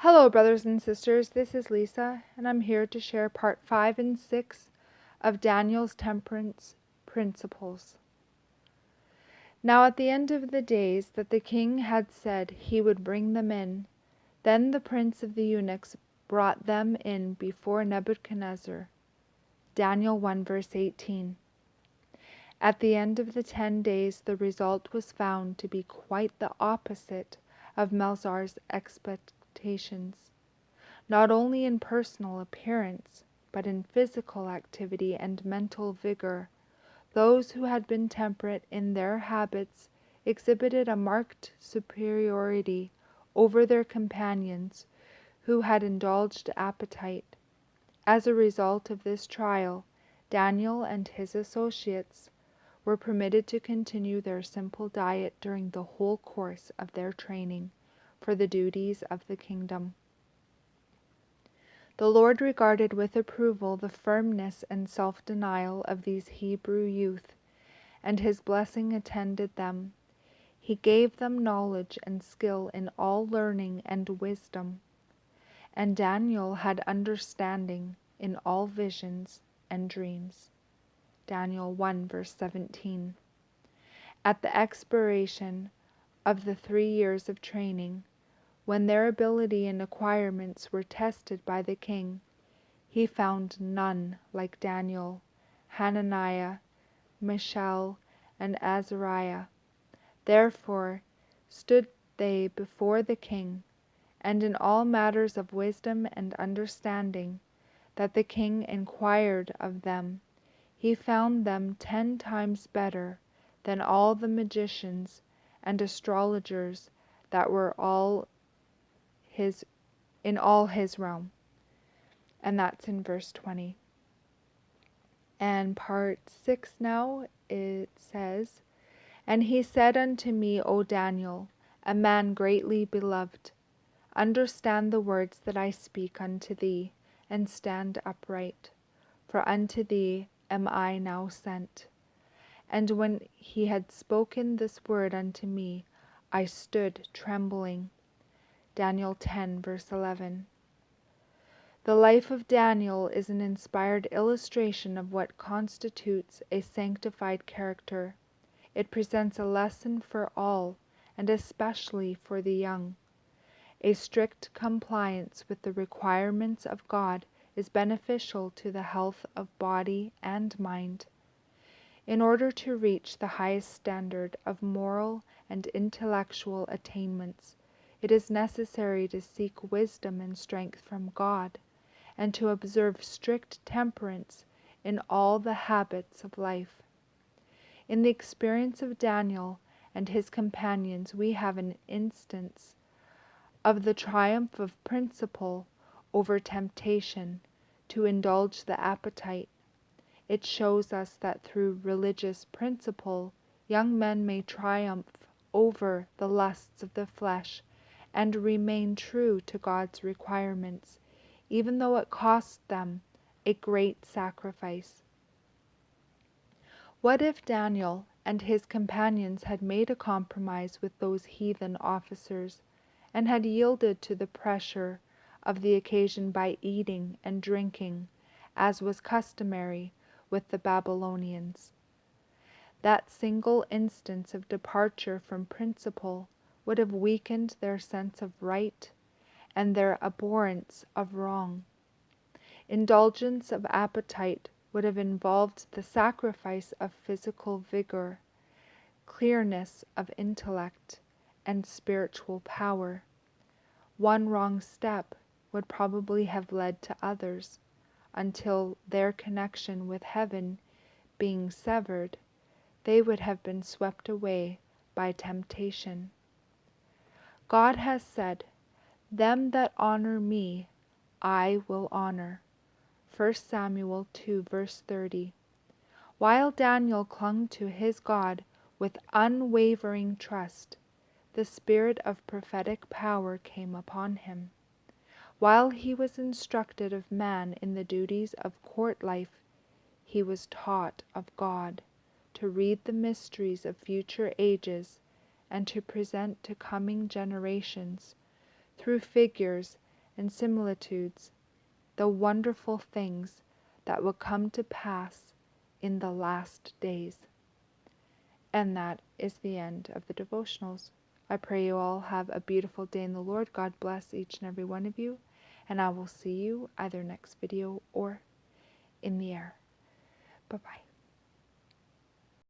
Hello, brothers and sisters. This is Lisa, and I'm here to share part 5 and 6 of Daniel's Temperance Principles. Now, at the end of the days that the king had said he would bring them in, then the prince of the eunuchs brought them in before Nebuchadnezzar. Daniel 1 verse 18. At the end of the 10 days, the result was found to be quite the opposite of Melzar's expectations. Not only in personal appearance, but in physical activity and mental vigor, those who had been temperate in their habits exhibited a marked superiority over their companions who had indulged appetite. As a result of this trial, Daniel and his associates were permitted to continue their simple diet during the whole course of their training for the duties of the kingdom. The Lord regarded with approval the firmness and self-denial of these Hebrew youth, and His blessing attended them. He gave them knowledge and skill in all learning and wisdom. And Daniel had understanding in all visions and dreams. Daniel 1 verse 17. At the expiration of the 3 years of training, when their ability and acquirements were tested by the king, he found none like Daniel, Hananiah, Mishael, and Azariah. Therefore stood they before the king, and in all matters of wisdom and understanding that the king inquired of them, he found them 10 times better than all the magicians and astrologers that were in all his realm. And that's in verse 20. And part 6 now, it says, And he said unto me, O Daniel, a man greatly beloved, understand the words that I speak unto thee, and stand upright, for unto thee am I now sent. And when he had spoken this word unto me, I stood trembling. Daniel 10 verse 11. The life of Daniel is an inspired illustration of what constitutes a sanctified character. It presents a lesson for all, and especially for the young. A strict compliance with the requirements of God is beneficial to the health of body and mind. In order to reach the highest standard of moral and intellectual attainments, it is necessary to seek wisdom and strength from God, and to observe strict temperance in all the habits of life. In the experience of Daniel and his companions, we have an instance of the triumph of principle over temptation to indulge the appetite. It shows us that through religious principle, young men may triumph over the lusts of the flesh and remain true to God's requirements, even though it costs them a great sacrifice. What if Daniel and his companions had made a compromise with those heathen officers, and had yielded to the pressure of the occasion by eating and drinking, as was customary with the Babylonians? That single instance of departure from principle would have weakened their sense of right and their abhorrence of wrong. Indulgence of appetite would have involved the sacrifice of physical vigor, clearness of intellect, and spiritual power. One wrong step would probably have led to others, until their connection with heaven being severed, they would have been swept away by temptation. God has said, "Them that honor me, I will honor." 1 Samuel 2 verse 30. While Daniel clung to his God with unwavering trust, the spirit of prophetic power came upon him. While he was instructed of man in the duties of court life, he was taught of God to read the mysteries of future ages and to present to coming generations, through figures and similitudes, the wonderful things that will come to pass in the last days. And that is the end of the devotionals. I pray you all have a beautiful day in the Lord. God bless each and every one of you. And I will see you either next video or in the air. Bye-bye.